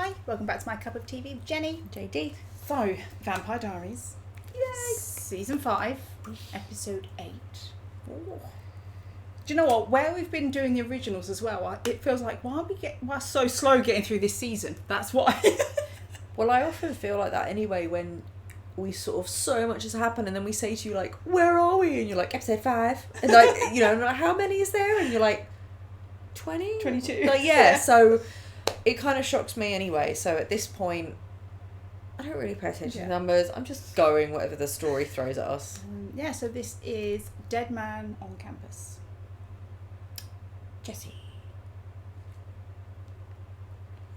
Hi, welcome back to My Cup of TV with Jenny. JD. So, Vampire Diaries. Yay! Season 5, episode 8. Ooh. Do you know what? Where we've been doing the originals as well, it feels like, why are we so slow getting through this season? That's why. Well, I often feel like that anyway when we sort of so much has happened and then we say to you like, where are we? And you're like, episode 5. And like, you know, like, how many is there? And you're like, 20? 22. Like, yeah, so it kind of shocks me anyway. So at this point, I don't really pay attention to numbers. I'm just going whatever the story throws at us. So this is Dead Man on Campus. Jesse.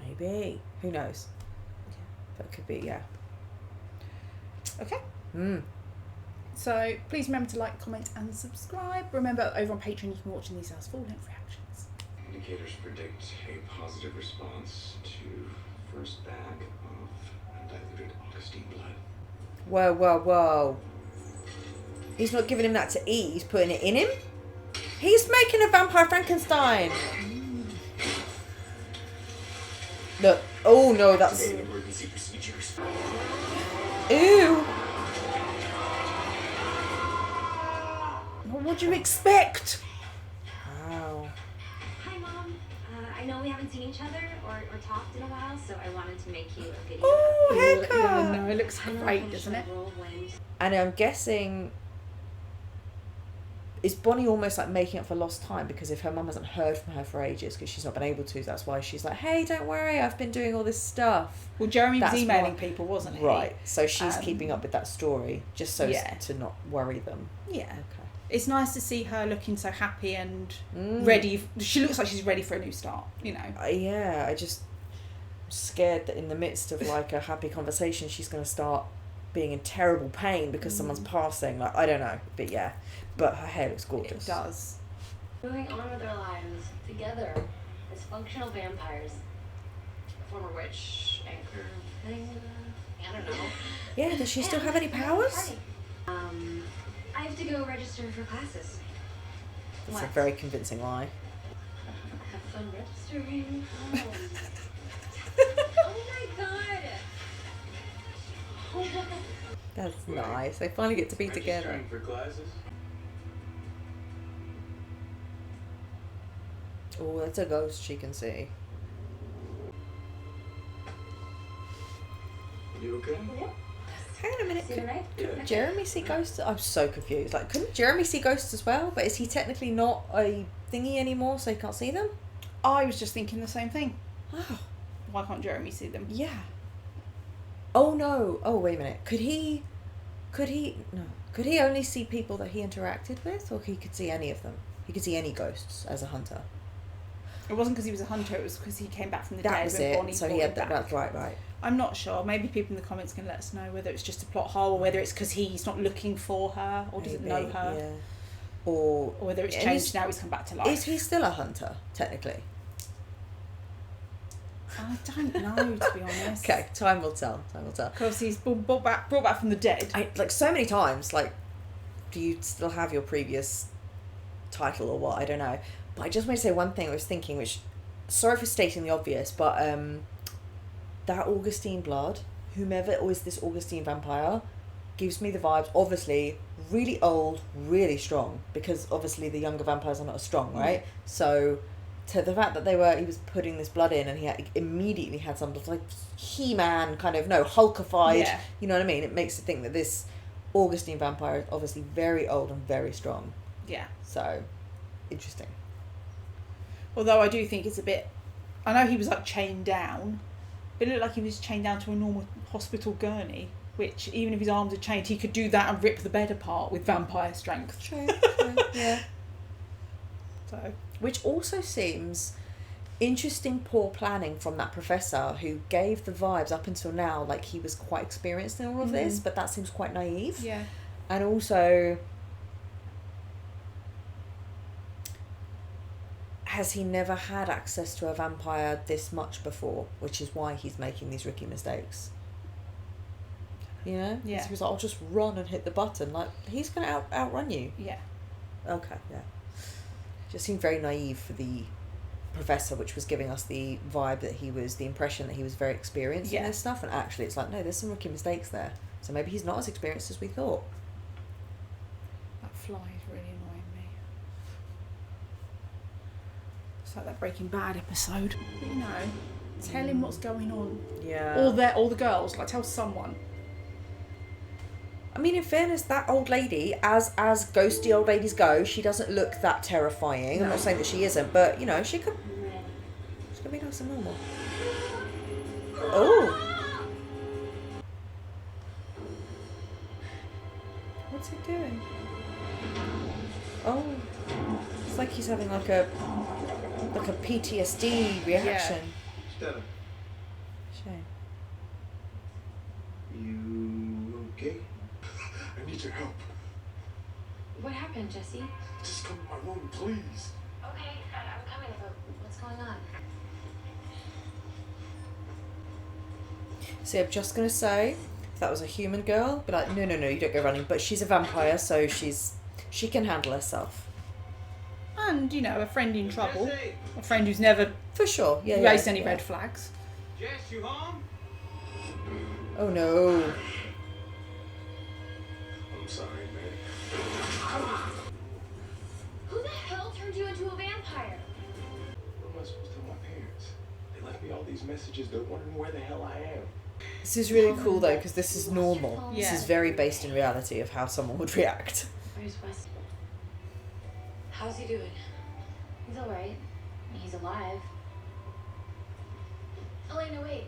Maybe. Who knows? That could be, yeah. Okay. So please remember to like, comment and subscribe. Remember, over on Patreon you can watch these as full-length reactions. Indicators predict a positive response to first bag of undiluted Augustine blood. Whoa. He's not giving him that to eat, he's putting it in him? He's making a vampire Frankenstein! Look, oh no, that's... Emergency procedures. Ew! What do you expect? Wow. Hi, Mom. I know we haven't seen each other or talked in a while, so I wanted to make you a video. Oh, haircut! No, it looks great, doesn't it? And I'm guessing... Is Bonnie almost like making up for lost time? Because if her mum hasn't heard from her for ages, because she's not been able to, that's why she's like, hey, don't worry, I've been doing all this stuff. Well, Jeremy was That's emailing why. people, wasn't he? Right, so she's keeping up with that story, just so Yeah. as to not worry them. Yeah. Okay. It's nice to see her looking so happy and ready. She looks like she's ready for a new start, you know. Yeah, I just scared that in the midst of like a happy conversation, she's going to start being in terrible pain because someone's passing. Like, I don't know, but yeah. But her hair looks gorgeous. It does. Moving on with their lives together as functional vampires. Former witch, anchor, thing. I don't know. Yeah, does she still have any powers? I have to go register for classes. That's a very convincing lie. Have fun registering. Oh my god. That's nice. They finally get to be together. Registering for classes? Oh, that's a ghost she can see. You okay? Hang on a minute. See you tonight? Couldn't Jeremy see ghosts? I'm so confused. Like, couldn't Jeremy see ghosts as well? But is he technically not a thingy anymore, so he can't see them? I was just thinking the same thing. Oh, Why can't Jeremy see them? yeah. Oh no. Oh, wait a minute. Could he only see people that he interacted with, or he could see any of them? He could see any ghosts as a hunter. It wasn't because he was a hunter, it was because he came back from the That dead was when it. Bonnie So brought he had him that. back. That's right. I'm not sure. Maybe people in the comments can let us know whether it's just a plot hole or whether it's because he's not looking for her or doesn't know Maybe, her. yeah. Or Or whether it's and changed now he's come back to life. Is he still a hunter, technically? I don't know, to be honest. Okay, time will tell. Because he's brought back from the dead. Like so many times, like, do you still have your previous title or what? I don't know. But I just want to say one thing I was thinking, which, sorry for stating the obvious, but that Augustine blood, whomever is this Augustine vampire, gives me the vibes, obviously, really old, really strong, because obviously the younger vampires are not as strong, right? So, to the fact that he was putting this blood in and he immediately had some like He-Man kind of, Hulkified, you know what I mean? It makes you think that this Augustine vampire is obviously very old and very strong. Yeah. So, interesting. Although I do think it's a bit... I know he was like chained down, but it looked like he was chained down to a normal hospital gurney, which even if his arms are chained, he could do that and rip the bed apart with vampire strength. True, yeah. So... Which also seems interesting poor planning from that professor who gave the vibes up until now like he was quite experienced in all of this, but that seems quite naive. Yeah. And also, has he never had access to a vampire this much before, which is why he's making these rookie mistakes. You know? Yeah. So he was like, I'll just run and hit the button. Like, he's going to outrun you. Yeah. Okay, yeah. Just seemed very naive for the professor, which was giving us the vibe that the impression that he was very experienced in this stuff, and actually it's like, no, there's some rookie mistakes there. So maybe he's not as experienced as we thought. That fly is really annoying me. It's like that Breaking Bad episode. But, you know, tell him what's going on. Yeah. All the girls, like, tell someone. I mean, in fairness, that old lady, as ghosty old ladies go, she doesn't look that terrifying. I'm not saying that she isn't, but, you know, she could be nice and normal. Oh! What's he doing? Oh. It's like he's having like a PTSD reaction. Stefan, Shame. you okay? I need your help. What happened, Jesse? Just come to my room, please. Okay, I'm coming, but what's going on? See, I'm just gonna say, if that was a human girl, be like, no, you don't go running. But she's a vampire, so she can handle herself. And, you know, a friend in trouble. Jesse! A friend who's never For sure, yeah. raised any red flags. Jess, you home? Oh no. I'm sorry, man. Who the hell turned you into a vampire? What am I supposed to tell my parents? They left me all these messages. They're wondering where the hell I am. This is really cool though, because this is normal. Yeah. This is very based in reality of how someone would react. Where's Wes? How's he doing? He's alright. He's alive. Elena, wait.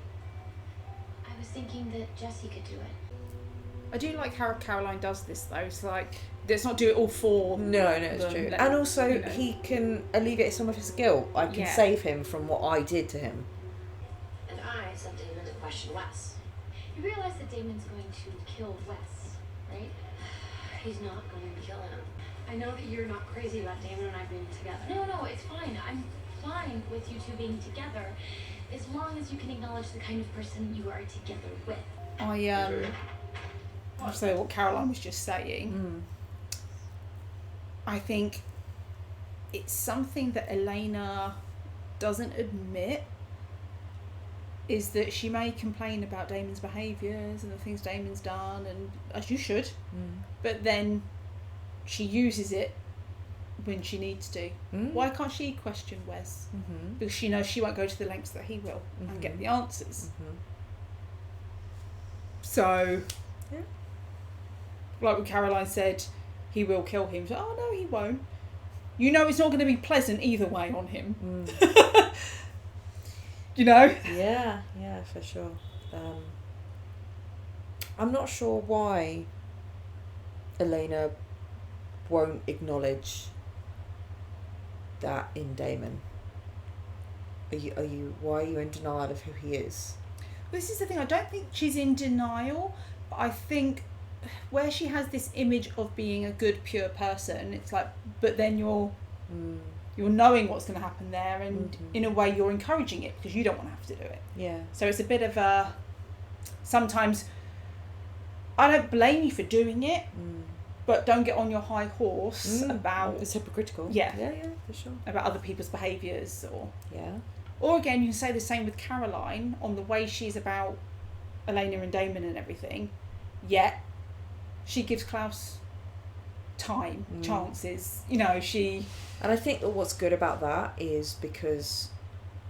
I was thinking that Jesse could do it. I do like how Caroline does this, though. It's like, let's not do it all for No, it's them. true. And also, you know. he can alleviate some of his guilt. I can Yeah. save him from what I did to him. And I sent Damon to question Wes. You realize that Damon's going to kill Wes, right? He's not going to kill him. I know that you're not crazy about Damon and I being together. No, it's fine. I'm fine with you two being together as long as you can acknowledge the kind of person you are together with. I'll say what Caroline was just saying. I think it's something that Elena doesn't admit, is that she may complain about Damon's behaviours and the things Damon's done, and as you should, but then she uses it when she needs to. Why can't she question Wes? Because she knows she won't go to the lengths that he will and get the answers. So, like when Caroline said, he will kill him. So, oh no, he won't. You know it's not going to be pleasant either way on him. You know? Yeah, for sure. I'm not sure why Elena won't acknowledge that in Damon. Why are you in denial of who he is? This is the thing, I don't think she's in denial, but I think where she has this image of being a good, pure person, it's like, but then you're knowing what's going to happen there, and in a way you're encouraging it because you don't want to have to do it. Yeah. So it's a bit of a, sometimes, I don't blame you for doing it, but don't get on your high horse about... It's hypocritical. Yeah, for sure. about other people's behaviours, Yeah. Or again, you can say the same with Caroline on the way she's about Elena and Damon and everything, yet she gives Klaus time, chances, you know, she... And I think that what's good about that is because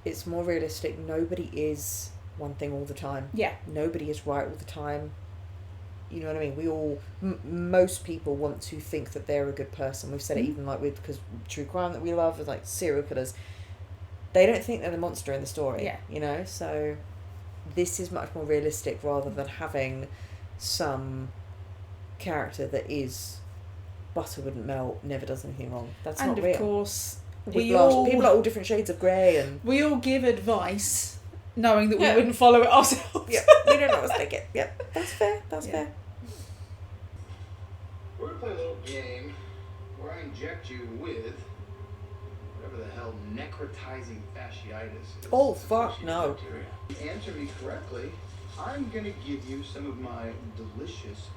it's more realistic. Nobody is one thing all the time. Yeah. Nobody is right all the time. You know what I mean? We all, most people want to think that they're a good person. We've said it even like with, because true crime that we love is like serial killers. They don't think they're the monster in the story. Yeah. You know? So this is much more realistic rather than having some character that is butter wouldn't melt, never does anything wrong. That's not real. And of course, People are all different shades of grey, and we all give advice knowing that we wouldn't follow it ourselves. yeah, we don't always take it. Yeah, that's fair. That's fair. We're gonna play a little game where I inject you with whatever the hell necrotizing fasciitis is. Oh, fuck, no. Bacteria. Answer me correctly, I'm gonna give you some of my delicious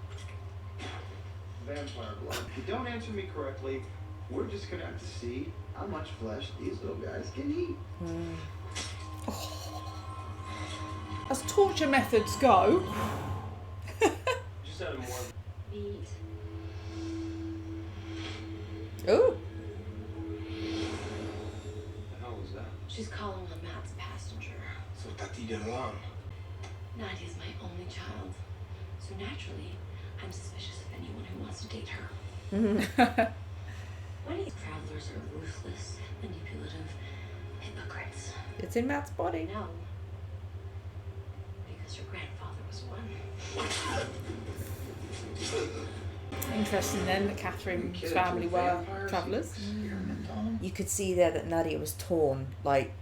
vampire blood. If you don't answer me correctly, We're just gonna have to see how much flesh these little guys can eat. As torture methods go, Just add more. Meat. Ooh. The hell was that? She's calling on Matt's passenger. So Tati Deron. Nadia's my only child. So naturally, I'm suspicious of anyone who wants to date her. Wendy's travelers are ruthless, manipulative hypocrites. It's in Matt's body. No. Because your grandfather was one. interesting then that Catherine's family were travellers. You could see there that Nadia was torn. Like,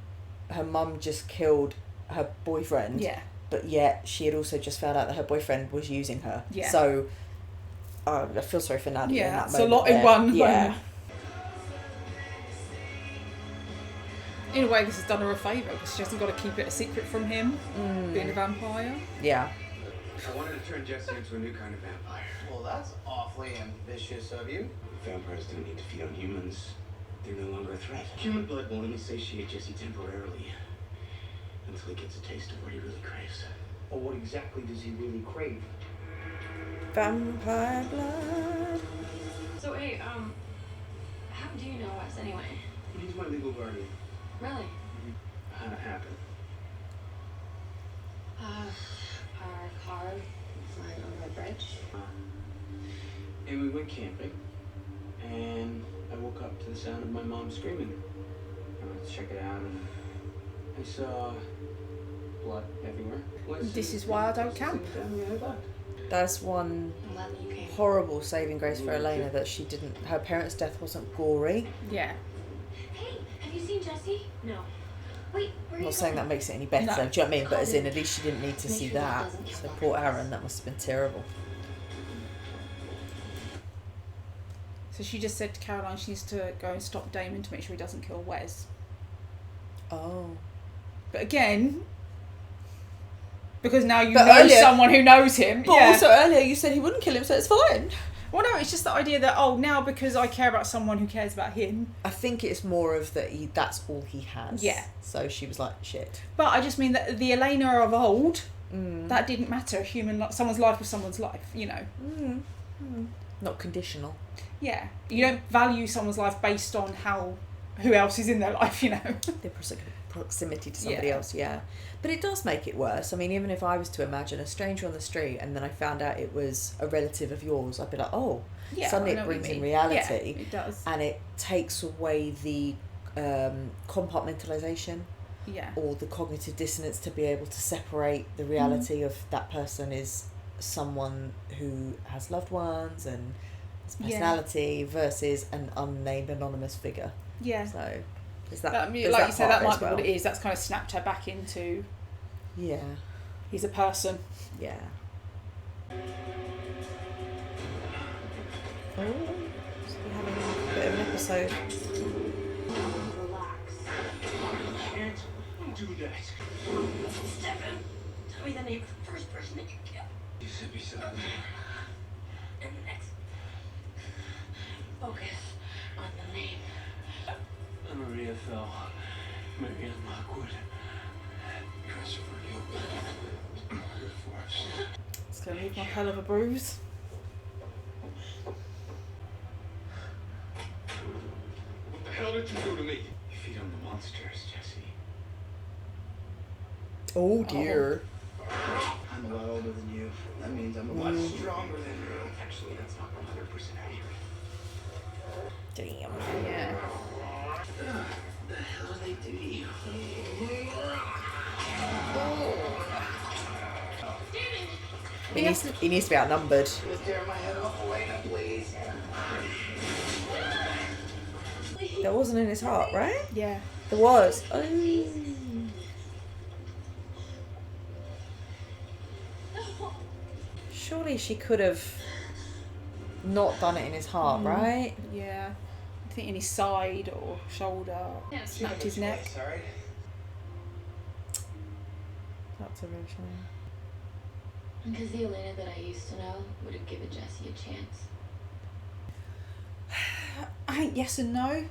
her mum just killed her boyfriend. Yeah. But yet she had also just found out that her boyfriend was using her. Yeah. So I feel sorry for Nadia. Yeah, in that it's a moment lot in there. one Yeah. moment. In a way, this has done her a favour because she hasn't got to keep it a secret from him, being a vampire. Yeah. I wanted to turn Jesse into a new kind of vampire. Well, that's awfully ambitious of you. Vampires don't need to feed on humans. They're no longer a threat. Human blood will only satiate Jesse temporarily until he gets a taste of what he really craves. Well, what exactly does he really crave? Vampire blood. So, hey, how do you know us anyway? He's my legal guardian. Really? How'd it happen? Our car flying over a bridge. And we went camping, and I woke up to the sound of my mom screaming. I went to check it out, and I saw blood everywhere. This is why I don't camp. That's one I'm glad that you came. horrible saving grace for Elena, that she didn't. Her parents' death wasn't gory. Yeah. Hey, have you seen Jesse? No. Wait, where are I'm you not saying going? that makes it any better. No. Do you know what I mean? But as in, at least she didn't need to Make see sure that that. doesn't So kill poor that Aaron, person. that must have been terrible. So she just said to Caroline she needs to go and stop Damon to make sure he doesn't kill Wes. Oh. But again, because now you But know earlier- someone who knows him. But yeah. also earlier you said he wouldn't kill him, so it's fine. Well, no, it's just the idea that, oh, now because I care about someone who cares about him. I think it's more of that that's all he has. Yeah. So she was like, shit. But I just mean that the Elena of old, Mm. that didn't matter. Someone's life was someone's life, you know. Not conditional. Yeah. You don't value someone's life based on who else is in their life, you know. The proximity to somebody Yeah. else, yeah. But it does make it worse. I mean, even if I was to imagine a stranger on the street and then I found out it was a relative of yours, I'd be like, oh, Yeah, suddenly I know it what you brings in mean. reality. Yeah, it does. And it takes away the compartmentalization Yeah. or the cognitive dissonance to be able to separate the reality of that person is someone who has loved ones and has Yeah. personality versus an unnamed anonymous figure. Yeah. So there's that. But, I mean, there's like you said, part that might as be well. what it is. That's kind of snapped her back into Yeah, he's a person. yeah. Oh, so we're having a bit of an episode. Relax. Can't do that. Stefan, tell me the name of the first person that you killed. You said beside me. And the next. Focus on the name. Maria fell. Marianne Lockwood. Christopher Gilbert. Murder force. It's going to leave one hell of a bruise. What the hell did you do to me? You feed on the monsters, Jesse. Oh dear. I'm a lot older than you. That means I'm a lot stronger than you. Actually, that's not 100% accurate. Damn. Yeah. The hell did they do to you? He needs to be outnumbered. Just tear my head off, Elena, please. That wasn't in his heart, right? Yeah. There was. Oh. Surely she could have not done it in his heart, right? Yeah. I think in his side or shoulder, Yeah, snapped his neck. Sorry. That's a real shame. Because the Elena that I used to know would have given Jesse a chance. I think yes and no.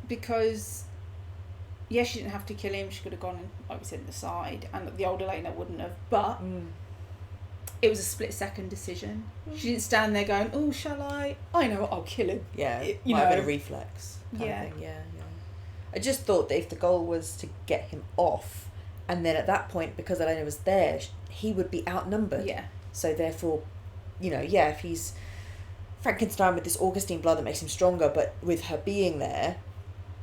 Because yes, she didn't have to kill him. She could have gone, like we said, in the side, and the older Elena wouldn't have. But it was a split-second decision. She didn't stand there going, "Oh, shall I? I know what, I'll kill him." Yeah, you might know, have been a reflex. Kind of thing. Yeah. I just thought that if the goal was to get him off, and then at that point, because Elena was there, he would be outnumbered. Yeah. So therefore, if he's Frankenstein with this Augustine blood that makes him stronger, but with her being there,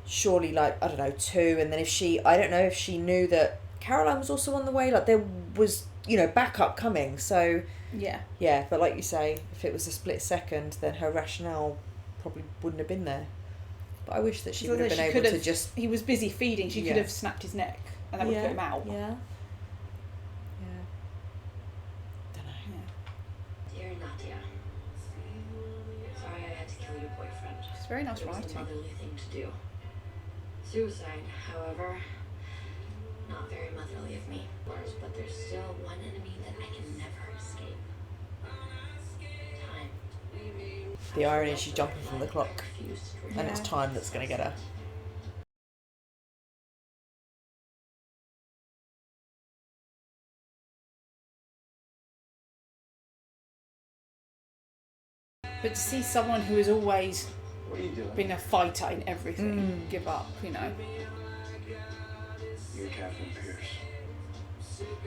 surely, like, I don't know, 2, and then I don't know if she knew that Caroline was also on the way, like there was, backup coming, so yeah, but like you say, if it was a split second, then her rationale probably wouldn't have been there. But I wish that she would have been able to just... He was busy feeding, she could have snapped his neck and that would have put him out. Yeah. Dear Nadia, sorry I had to kill your boyfriend. It's very nice It was writing. a motherly thing to do. Suicide, however, not very motherly of me. But there's still one enemy that I can never escape. Time. The irony is she's jumping from the clock, and it's time that's going to get her. But to see someone who has always What are you doing? been a fighter in everything give up, You're Catherine Pierce.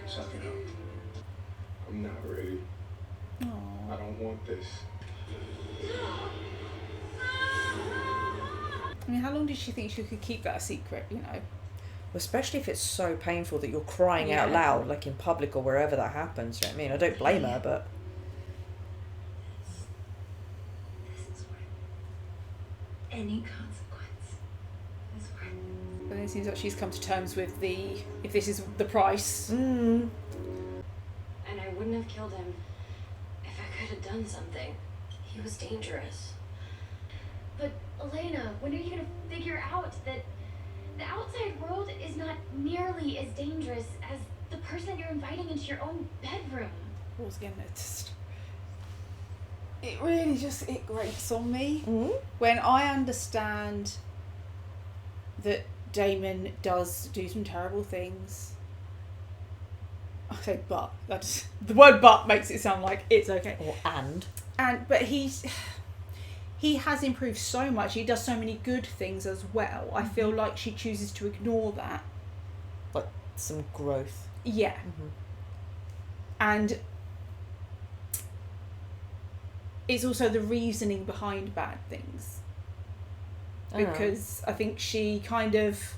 Suck it up. I'm not ready. Aww. I don't want this. I mean, how long did she think she could keep that a secret, Especially if it's so painful that you're crying out loud, like in public or wherever that happens. You know what I mean? I don't blame her, but... This is worth any consequence. Is worth. But it seems like she's come to terms with if this is the price. And I wouldn't have killed him if I could have done something. He was dangerous. But Elena, when are you going to figure out that the outside world is not nearly as dangerous as the person you're inviting into your own bedroom? Once again, it really it grates on me when I understand that Damon does do some terrible things. I say but, the word but makes it sound like it's okay. Or But he has improved so much. He does so many good things as well. I feel like she chooses to ignore that. Like some growth. Yeah. And it's also the reasoning behind bad things. Because I think she kind of...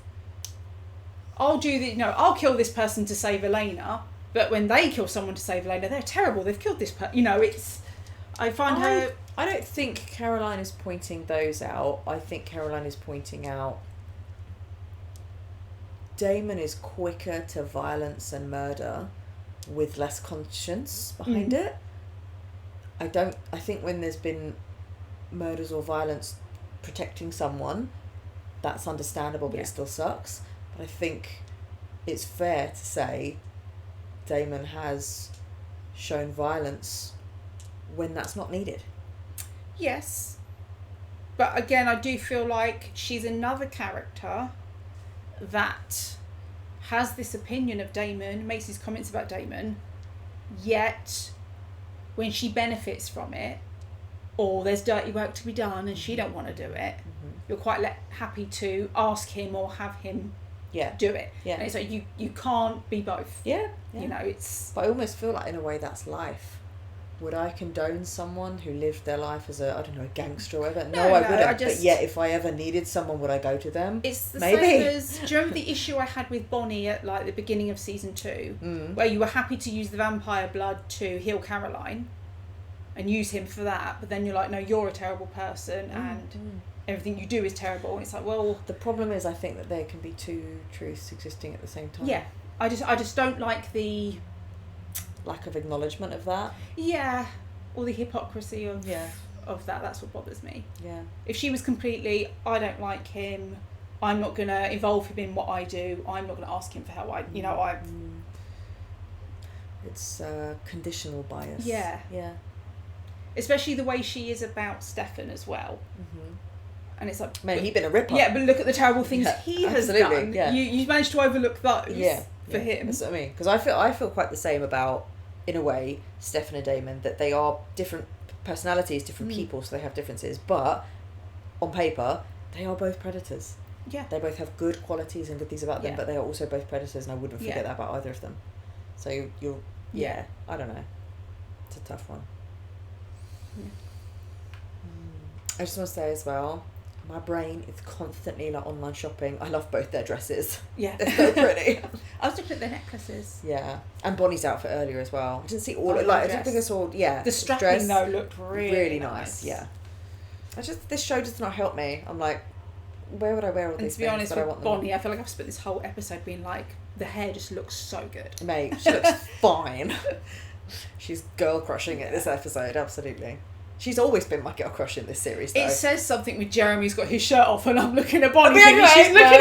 I'll kill this person to save Elena. But when they kill someone to save Elena, they're terrible. They've killed this person. I find her... I don't think Caroline is pointing those out. I think Caroline is pointing out Damon is quicker to violence and murder with less conscience behind it. I think when there's been murders or violence protecting someone, that's understandable, but it still sucks. But I think it's fair to say Damon has shown violence when that's not needed. Yes. But again, I do feel like she's another character that has this opinion of Damon, makes these comments about Damon, yet when she benefits from it, or there's dirty work to be done and she don't want to do it, you're quite happy to ask him or have him do it. Yeah. And it's like you can't be both. Yeah. It's... But I almost feel like in a way that's life. Would I condone someone who lived their life as a gangster or whatever? No, I wouldn't. But yet, if I ever needed someone, would I go to them? It's the Maybe. same as... Do you remember the issue I had with Bonnie at like the beginning of season 2? Where you were happy to use the vampire blood to heal Caroline and use him for that, but then you're like, no, you're a terrible person and everything you do is terrible. And it's like, well... The problem is I think that there can be two truths existing at the same time. Yeah. I just don't like the... lack of acknowledgement of that. Yeah. Or the hypocrisy of that. That's what bothers me. Yeah. If she was completely, I don't like him, I'm not going to involve him in what I do, I'm not going to ask him for help, It's conditional bias. Yeah. Yeah. especially the way she is about Stefan as well. Mm-hmm. And it's like, Man, he'd been a ripper. yeah, but look at the terrible things he has done. Yeah. You managed to overlook those for him. That's what I mean. Because I feel quite the same about, in a way, Stefan and Damon, that they are different personalities, different people, so they have differences. But on paper, they are both predators. Yeah. They both have good qualities and good things about them, but they are also both predators, and I wouldn't forget that about either of them. So you're I don't know. It's a tough one. Yeah. I just want to say as well, my brain is constantly like online shopping. I love both their dresses. Yeah. They're so pretty. I was looking at their necklaces. Yeah. And Bonnie's outfit earlier as well. I didn't see all I didn't think I saw the strapping though looked really nice. Yeah. This show does not help me. I'm like, where would I wear all these things? And to be honest with Bonnie, I feel like I've spent this whole episode being like, the hair just looks so good. Mate, she looks fine. She's girl crushing it this episode, absolutely. She's always been my girl crush in this series, though. It says something with Jeremy's got his shirt off and I'm looking at Bonnie thinking she's looking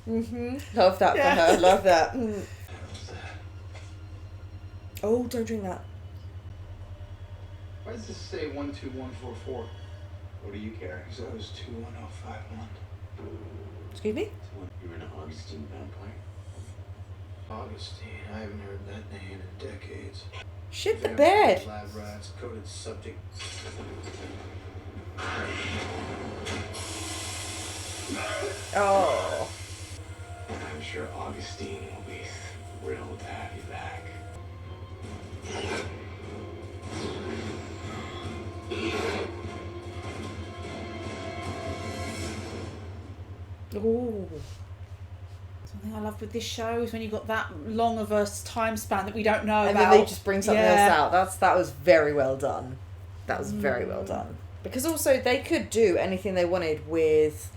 amazing. Love that for her, love that. Oh, don't drink that. Why does this say 12144? What do you care? Because I was 21051. Excuse me? You're an Augustine vampire? Augustine, I haven't heard that name in decades. Shit the Vampire, bed. Lab rats, coded subject. Oh. I'm sure Augustine will be thrilled to have you back. Ooh. Something I love with this show is when you've got that long of a time span that we don't know about. And then they just bring something else out. That was very well done. That was very well done. Because also they could do anything they wanted with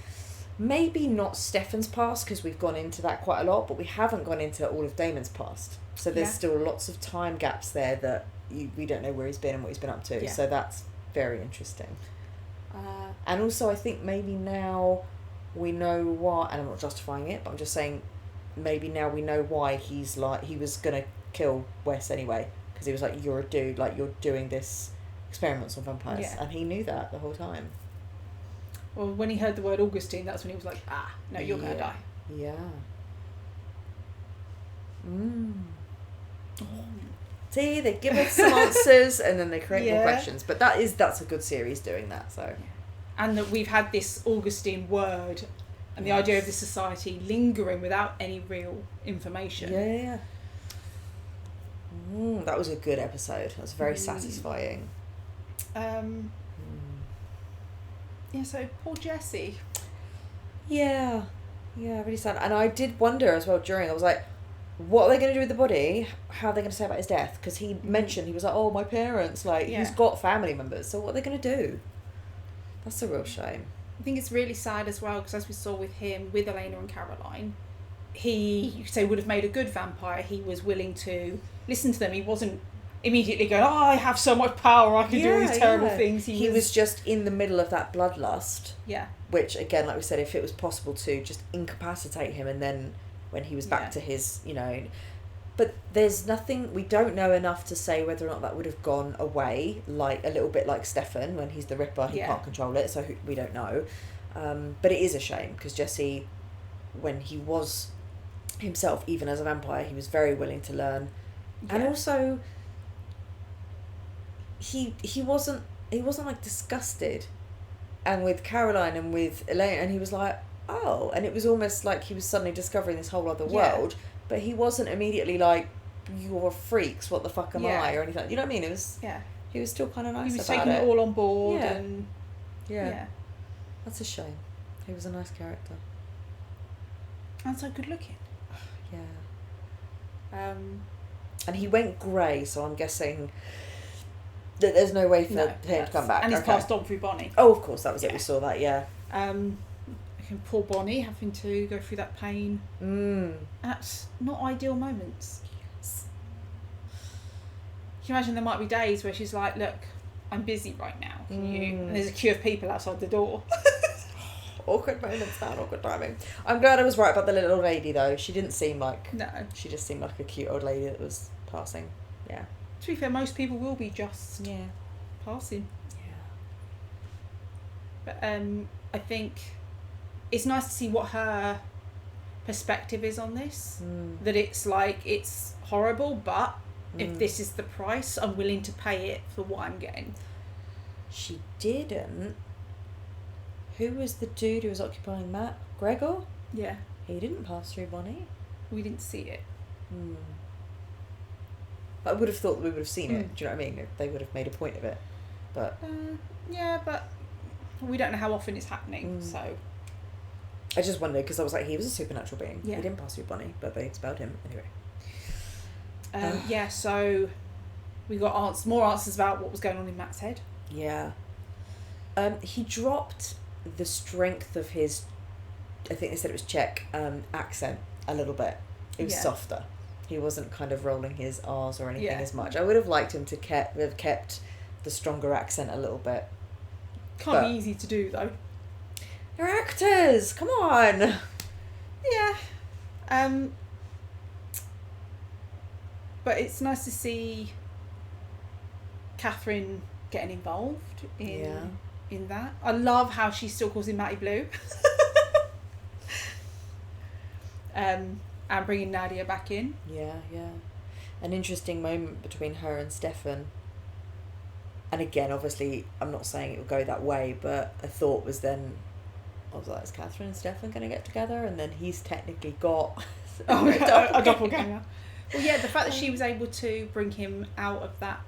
maybe not Stefan's past, because we've gone into that quite a lot, but we haven't gone into all of Damon's past. So there's still lots of time gaps there that we don't know where he's been and what he's been up to. So that's very interesting. And also I think maybe now we know why, and I'm not justifying it, but I'm just saying maybe now we know why he was going to kill Wes anyway, because he was like, you're a dude, like you're doing this experiments on vampires, and he knew that the whole time. Well, when he heard the word Augustine, that's when he was like, no, you're going to die. Yeah. See, they give us some answers and then they create more questions, but that's a good series doing that. So, and that we've had this Augustine word and the idea of this society lingering without any real information. Yeah. That was a good episode. That was very satisfying. Yeah, so poor Jesse. Yeah, really sad. And I did wonder as well during, I was like, what are they going to do with the body? How are they going to say about his death? Because he mentioned, he was like, oh, my parents, like, he's got family members, so what are they going to do? That's a real shame. I think it's really sad as well, because as we saw with him, with Elena and Caroline, he, you could say, would have made a good vampire. He was willing to listen to them. He wasn't immediately going, oh, I have so much power, I can do these terrible things. He was just in the middle of that bloodlust. Yeah. Which, again, like we said, if it was possible to just incapacitate him, and then when he was back to his, But there's nothing, we don't know enough to say whether or not that would have gone away, like a little bit like Stefan, when he's the Ripper, he can't control it, so we don't know. But it is a shame, because Jesse, when he was himself, even as a vampire, he was very willing to learn. Yeah. And also, he wasn't like disgusted. And with Caroline and with Elaine, and he was like, oh, and it was almost like he was suddenly discovering this whole other world, but he wasn't immediately like, you're freaks, what the fuck am I, or anything. You know what I mean? It was, he was still kind of nice about it. He was taking it all on board, and that's a shame. He was a nice character. And so good looking. Yeah. And he went grey, so I'm guessing that there's no way for him to come back. And he's passed on through Bonnie. Oh, of course, that was it. We saw that, Poor Bonnie having to go through that pain. That's not ideal moments. Yes. Can you imagine there might be days where she's like, look, I'm busy right now. Can you? And there's a queue of people outside the door. Awkward moments, man. Awkward timing. I'm glad I was right about the little old lady, though. She didn't seem like... No. She just seemed like a cute old lady that was passing. Yeah. to be fair, most people will be just Yeah. passing. Yeah. But I think it's nice to see what her perspective is on this. That it's like, it's horrible, but if this is the price, I'm willing to pay it for what I'm getting. She didn't. Who was the dude who was occupying Matt? Gregor? Yeah, He didn't pass through Bonnie. we didn't see it. But I would have thought that we would have seen it. Do you know what I mean? They would have made a point of it. But Yeah, but we don't know how often it's happening, so... I just wondered, because I was like, he was a supernatural being. Yeah. He didn't pass through Bonnie, but they expelled him anyway. Yeah, so we got more answers about what was going on in Matt's head. Yeah. He dropped the strength of his, I think they said it was Czech, accent a little bit. It was softer. He wasn't kind of rolling his R's or anything as much. I would have liked him to have kept the stronger accent a little bit. Can't be easy to do, though. They're actors! Come on! Yeah. But it's nice to see Catherine getting involved in that. I love how she still calls him Matty Blue. And bringing Nadia back in. Yeah. An interesting moment between her and Stefan. And again, obviously, I'm not saying it will go that way, but a thought was then, I was like, is Catherine and Stefan going to get together? And then he's technically got a doppelganger. Well, yeah, the fact that she was able to bring him out of that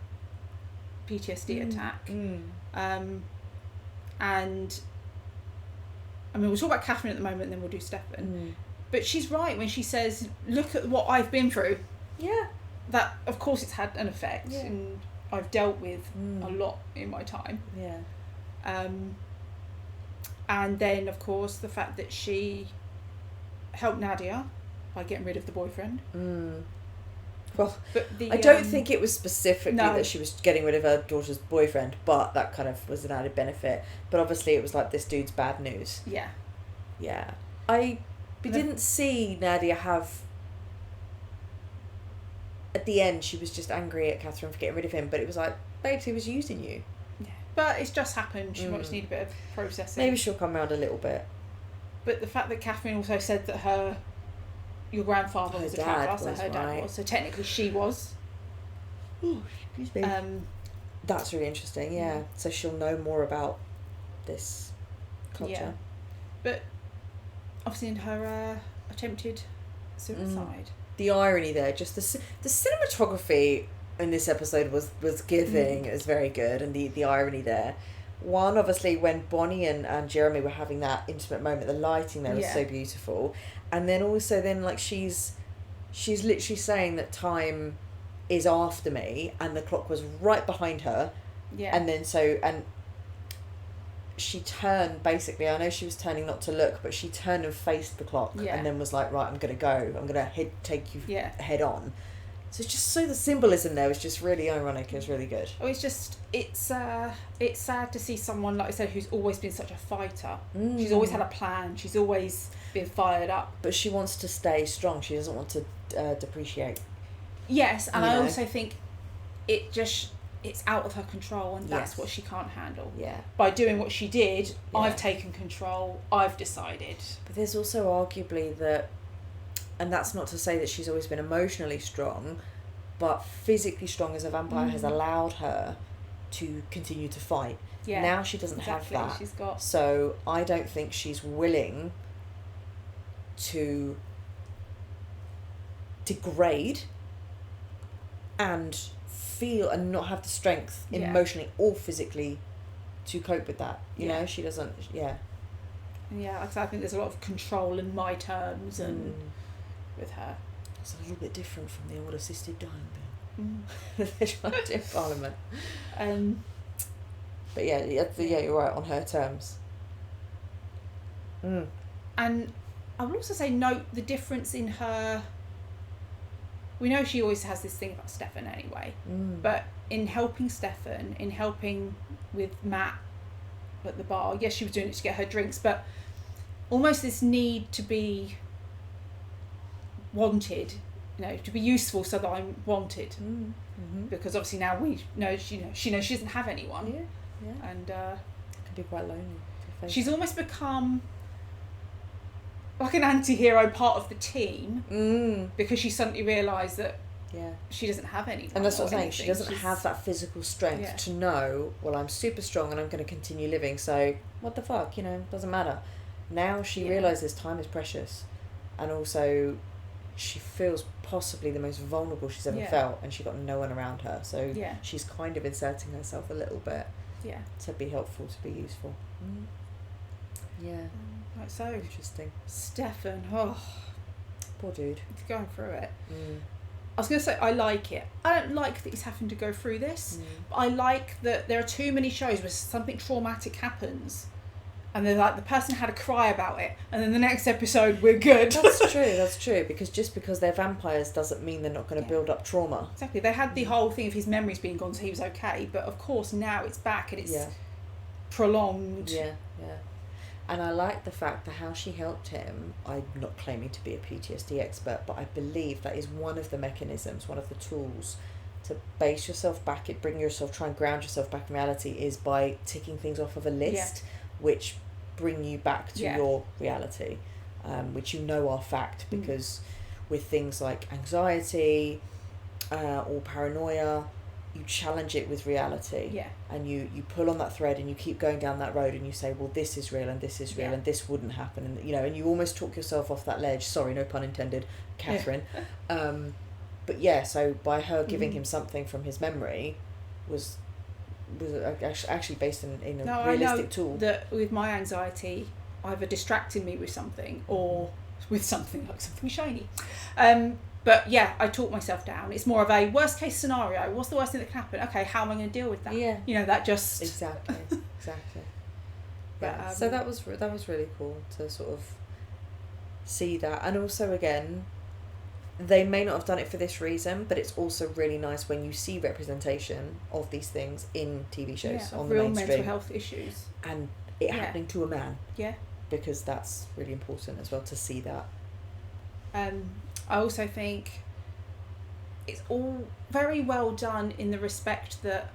PTSD attack. And, I mean, we'll talk about Catherine at the moment and then we'll do Stefan. But she's right when she says, look at what I've been through. Yeah. That, of course, it's had an effect. Yeah. And I've dealt with a lot in my time. Yeah. And then, of course, the fact that she helped Nadia by getting rid of the boyfriend. Well, but I don't think it was specifically No. that she was getting rid of her daughter's boyfriend, but that kind of was an added benefit. But obviously it was like, this dude's bad news. Yeah. Yeah. We didn't see Nadia have... At the end, she was just angry at Catherine for getting rid of him, but it was like, babes, he was using you. Yeah. But it's just happened. She might just need a bit of processing. Maybe she'll come around a little bit. But the fact that Catherine also said that your grandfather Her was a dad trapper, so was, her dad right. was. So technically she was. Oh, excuse me. That's really interesting, yeah. So she'll know more about this culture. Yeah. But obviously in her attempted suicide. The irony there, just the cinematography in this episode was giving. It was very good, and the irony there. One, obviously, when Bonnie and Jeremy were having that intimate moment, the lighting there was so beautiful, and then also like she's literally saying that time is after me, and the clock was right behind her, and then she turned, basically, I know she was turning not to look, but she turned and faced the clock, and then was like, right, I'm going to go. I'm going to take you head on. So it's just so the symbolism there was just really ironic. It was really good. Oh, it's sad to see someone, like I said, who's always been such a fighter. She's always had a plan. She's always been fired up. But she wants to stay strong. She doesn't want to depreciate. Yes, and I also think it's out of her control, and that's what she can't handle. Yeah. By doing what she did, I've taken control, I've decided. But there's also arguably that, and that's not to say that she's always been emotionally strong, but physically strong as a vampire has allowed her to continue to fight. Yeah. Now she doesn't have that. She's got... So I don't think she's willing to degrade and feel and not have the strength emotionally or physically to cope with that. You know, she doesn't. Yeah. Yeah, like I said, I think there's a lot of control in my terms and with her. It's a little bit different from the old assisted dying bill. They're trying to do in Parliament. But yeah, you're right, on her terms. And I would also say note the difference in her. We know she always has this thing about Stefan anyway, but in helping Stefan, in helping with Matt at the bar, yes, she was doing it to get her drinks, but almost this need to be wanted to be useful so that I'm wanted. Mm-hmm. Because obviously now she knows she doesn't have anyone. Yeah. And It can be quite lonely. To face she's it. almost become like an anti-hero part of the team because she suddenly realised that she doesn't have anyone. And that's what I'm saying. anything. She doesn't have that physical strength to know, well, I'm super strong and I'm going to continue living, so what the fuck, doesn't matter. Now she realises time is precious, and also she feels possibly the most vulnerable she's ever felt, and she got no one around her, so she's kind of inserting herself a little bit to be helpful, to be useful. Right, so interesting. Stefan, poor dude, he's going through it. I was going to say I like it. I don't like that he's having to go through this, but I like that there are too many shows where something traumatic happens and they're like, the person had a cry about it, and then the next episode we're good. That's true, because just because they're vampires doesn't mean they're not going to build up trauma. Exactly. They had the whole thing of his memories being gone, so he was okay, but of course now it's back and it's prolonged. And I like the fact that how she helped him. I'm not claiming to be a PTSD expert, but I believe that is one of the mechanisms, one of the tools to base yourself back, try and ground yourself back in reality, is by ticking things off of a list, which bring you back to your reality, which are fact, because with things like anxiety or paranoia, you challenge it with reality, and you pull on that thread and you keep going down that road and you say, well, this is real and this is real and this wouldn't happen, and and you almost talk yourself off that ledge. Sorry, no pun intended, Catherine. But so by her giving him something from his memory was actually based in a realistic tool. That with my anxiety, either distracting me with something or with something like something shiny. But I talk myself down. It's more of a worst case scenario. What's the worst thing that can happen? Okay, how am I going to deal with that? That just exactly. But, so that was really cool to sort of see that, and also again, they may not have done it for this reason, but it's also really nice when you see representation of these things in TV shows on the real mainstream, mental health issues, and it happening to a man. Because that's really important as well to see that. I also think it's all very well done in the respect that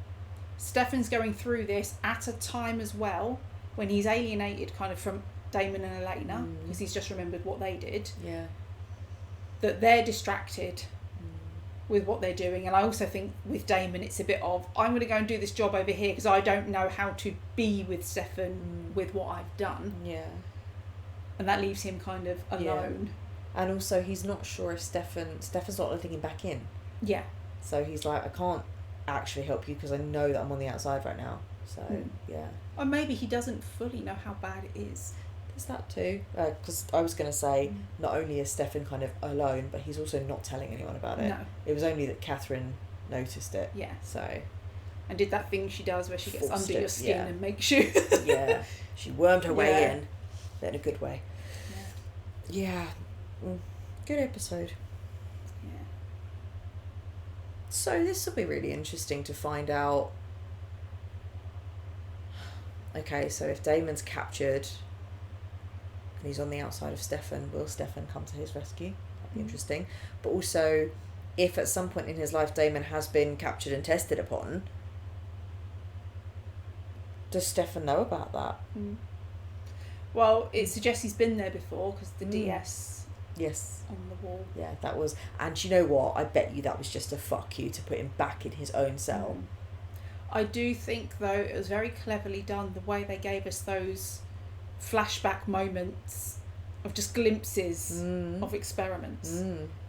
Stefan's going through this at a time as well when he's alienated kind of from Damon and Elena, because he's just remembered what they did. That they're distracted with what they're doing, and I also think with Damon it's a bit of, I'm going to go and do this job over here because I don't know how to be with Stefan with what I've done. And that leaves him kind of alone. And also he's not sure if Stefan's not letting him back in. So he's like, I can't actually help you because I know that I'm on the outside right now. So or maybe he doesn't fully know how bad it is. There's that too, because I was going to say, not only is Stefan kind of alone, but he's also not telling anyone about it. It was only that Catherine noticed it. So, and did that thing she does where she gets under your skin and makes you she wormed her way in, but in a good way. Good episode. So this will be really interesting to find out. Okay, so if Damon's captured and he's on the outside of Stefan, will Stefan come to his rescue? That'd be interesting. But also, if at some point in his life Damon has been captured and tested upon, does Stefan know about that? Well, it suggests he's been there before because the DS on the wall. That was, and you know what, I bet you that was just a fuck you to put him back in his own cell. I do think though it was very cleverly done the way they gave us those flashback moments of just glimpses of experiments,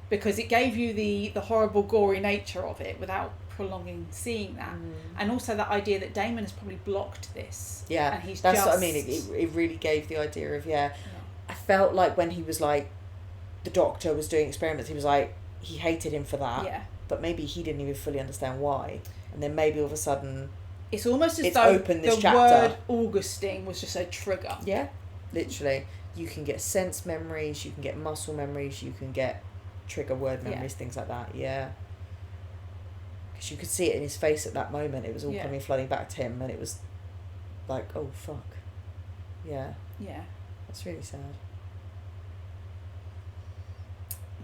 because it gave you the horrible gory nature of it without prolonging seeing that, and also that idea that Damon has probably blocked this. And he's that's just... what I mean. It really gave the idea of I felt like when he was like, the doctor was doing experiments, he was like, he hated him for that, but maybe he didn't even fully understand why, and then maybe all of a sudden it's almost as it's though opened this the chapter. word Augustine was just a trigger. Literally, you can get sense memories, you can get muscle memories, you can get trigger word memories, things like that. Because you could see it in his face at that moment. It was all coming flooding back to him, and it was like, oh fuck. That's really sad.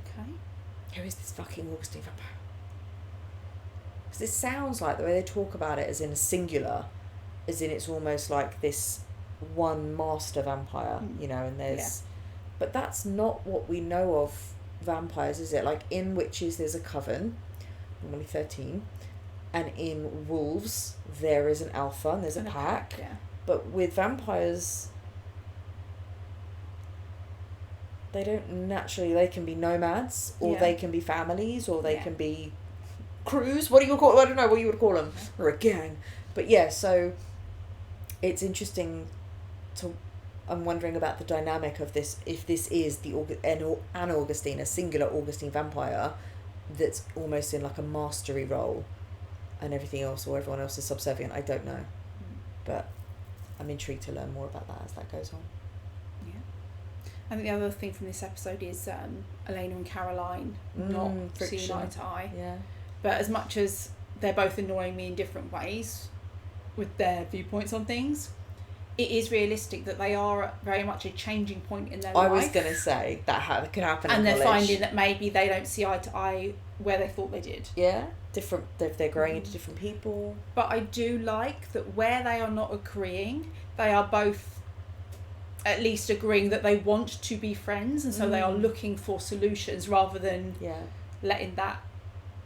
Okay. Who is this fucking Augustine vampire? Because it sounds like the way they talk about it as in a singular, as in it's almost like this one master vampire, you know, and there's... But that's not what we know of vampires, is it? Like, in witches there's a coven, normally 13, and in wolves there is an alpha and there's a pack. Yeah. But with vampires, they don't naturally... They can be nomads, or they can be families, or they can be crews. What do you call... I don't know what you would call them. Or a gang. But yeah, so it's interesting to... I'm wondering about the dynamic of this, if this is an Augustine, a singular Augustine vampire that's almost in like a mastery role and everything else, or everyone else is subservient. I don't know. But I'm intrigued to learn more about that as that goes on. Yeah. I think the other thing from this episode is Elena and Caroline not seeing eye to eye. Yeah. But as much as they're both annoying me in different ways with their viewpoints on things, it is realistic that they are at very much a changing point in their life. I was going to say that could happen and in they're college. finding that maybe they don't see eye to eye where they thought they did. Yeah, different. They're growing into different people. But I do like that where they are not agreeing, they are both at least agreeing that they want to be friends, and so they are looking for solutions rather than letting that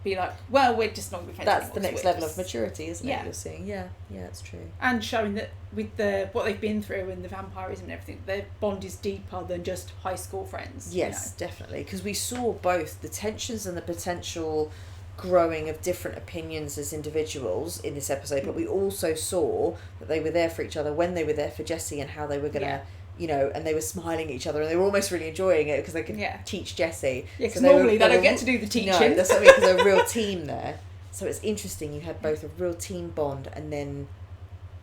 be like, well, we're just not going to be friends. That's the next level of maturity, isn't it? Yeah. You're seeing, yeah, it's true. And showing that with what they've been through and the vampirism and everything, their bond is deeper than just high school friends. Yes, definitely, because we saw both the tensions and the potential growing of different opinions as individuals in this episode, but we also saw that they were there for each other when they were there for Jessie, and how they were gonna. You know, and they were smiling at each other, and they were almost really enjoying it because they could teach Jessie. Yeah, because normally they don't get to do the teaching. No, that's something, because they're a real team there. So it's interesting. You had both a real team bond and then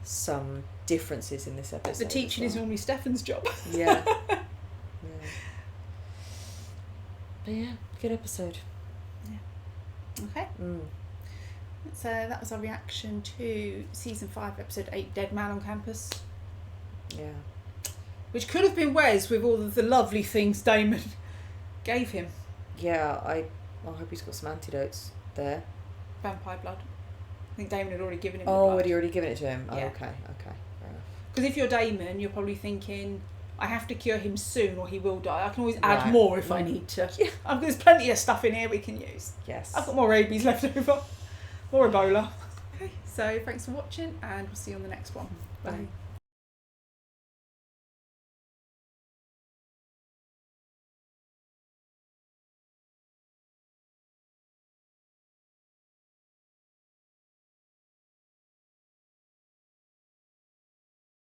some differences in this episode. The teaching is normally Stefan's job. Yeah. But yeah, good episode. Yeah. Okay. So that was our reaction to season 5, episode 8, Dead Man on Campus. Yeah. Which could have been Wes with all of the lovely things Damon gave him. Yeah, I hope he's got some antidotes there. Vampire blood. I think Damon had already given him the Oh, blood. had he already given it to him? Yeah. Oh, okay, fair enough. Because if you're Damon, you're probably thinking, I have to cure him soon or he will die. I can always add more if I need to. Yeah. There's plenty of stuff in here we can use. Yes. I've got more rabies left over. More Ebola. Okay, so thanks for watching, and we'll see you on the next one. Bye.